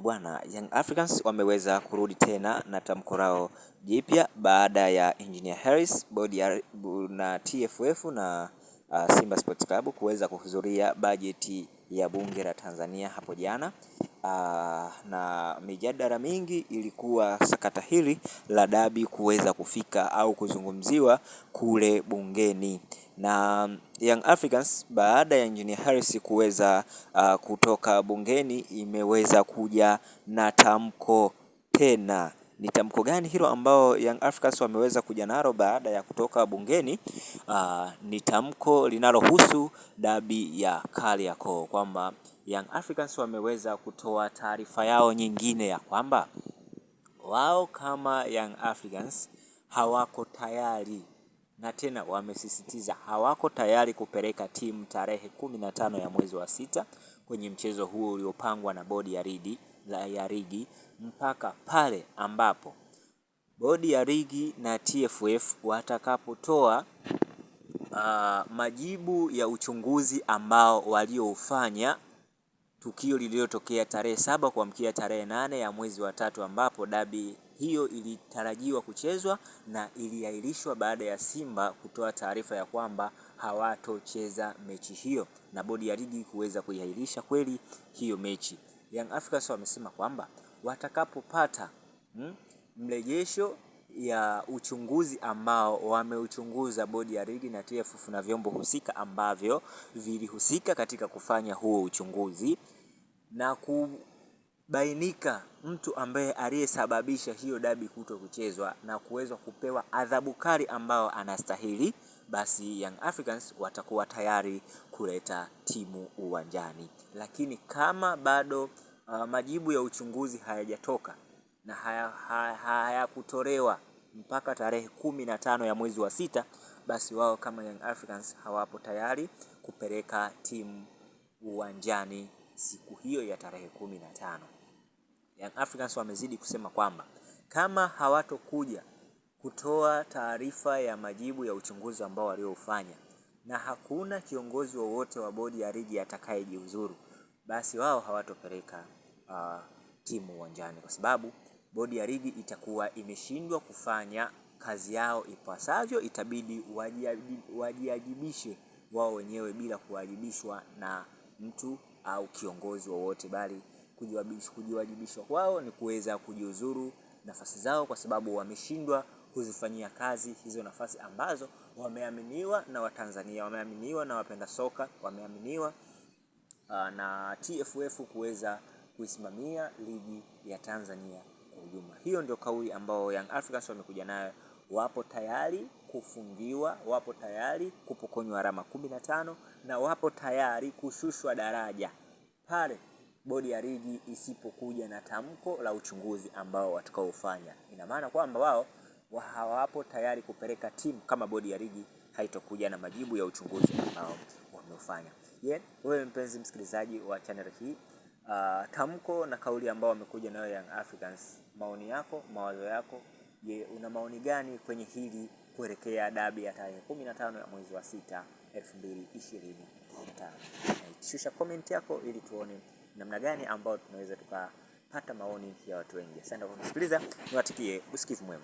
Bwana, Young Africans wameweza kurudi tena na tamko lao jipya baada ya Engineer Harris, bodi na TFF na Simba Sports Club kuweza kuhudhuria bajeti ya bunge la Tanzania hapo jana. Na mijadala mingi ilikuwa sakata hili la dabi kuweza kufika au kuzungumziwa kule bungeni. Na Young Africans baada ya Engineer Harris kuweza kutoka bungeni imeweza kuja na tamko tena. Ni tamko gani hilo ambao Young Africans wameweza kuja nalo baada ya kutoka bungeni? Ni tamko linalohusu dabi ya Kariakoo, kwamba Young Africans wameweza kutoa taarifa yao nyingine ya kwamba wao kama Young Africans hawako tayari, na tena wamesisitiza hawako tayari kupeleka timu tarehe 15 ya mwezi wa sita kwenye mchezo huo uliopangwa na bodi ya ligi mpaka pale ambapo bodi ya ligi na TFF watakapotoa majibu ya uchunguzi ambao walioufanya tukio lililotokea tarehe 7 kuamkia tarehe 8 ya mwezi wa tatu, ambapo dabi hiyo ilitarajiwa kuchezwa na iliahirishwa baada ya Simba kutoa taarifa ya kwamba hawatocheza mechi hiyo na bodi ya ligi kuweza kuiahirisha kweli hiyo mechi. Young Africans wamesema kwamba watakapopata mrejesho ya uchunguzi ambao wameuchunguza bodi ya ligi na TFF na vyombo husika ambavyo vilihusika katika kufanya huo uchunguzi, na kubainika mtu ambaye aliyesababisha hiyo dabi kuto kuchezwa na kuweza kupewa adhabu kali ambao anastahili, basi Young Africans watakuwa tayari kuleta timu uwanjani. Lakini kama bado majibu ya uchunguzi hayajatoka na hayakutolewa mpaka tarehe 15 ya mwezi wa sita, basi wao kama Young Africans hawapo tayari kupeleka timu uwanjani siku hiyo ya tarehe 15. Young Africans wamezidi kusema kwamba kama hawatokuja kutoa taarifa ya majibu ya uchunguzi ambao waliofanya na hakuna kiongozi wowote wa bodi ya ligi atakayejiuzuru, basi wao hawatopeleka timu uwanjani, kwa sababu bodi ya ligi itakuwa imeshindwa kufanya kazi yao ipasavyo. Itabidi wajiajibishe wao wenyewe bila kuwajibishwa na mtu au kiongozi wowote, bali kujiwajibishwa kwao ni kuweza kujiuzuru nafasi zao, kwa sababu wameshindwa kuzifanyia kazi hizo nafasi ambazo wameaminiwa na Watanzania, wameaminiwa na wapenda soka, wameaminiwa na TFF kuweza kuisimamia ligi ya Tanzania kwa ujumla. Hiyo ndio kauli ambao Young Africans wamekuja nayo. Wapo tayari kufungiwa, wapo tayari kupokonywa alama 15 na wapo tayari kushushwa daraja pale bodi ya ligi isipokuja na tamko la uchunguzi ambao watakaofanya. Ina maana kwamba wao hawapo tayari kupeleka timu kama bodi ya ligi haitokuja na majibu ya uchunguzi ambao wameufanya. Wewe mpenzi msikilizaji wa channel hii, tamko na kauli ambao wamekuja nayo Young Africans, maoni yako, mawazo yako, una maoni gani kwenye hili kuelekea dabi ya tarehe 15 ya mwezi wa sita 2025? Shusha comment yako ili tuone namna gani ambao tunaweza tukapata maoni ya watu wengi. Asante kwa kusikiliza, niwatakie usikivu mwema.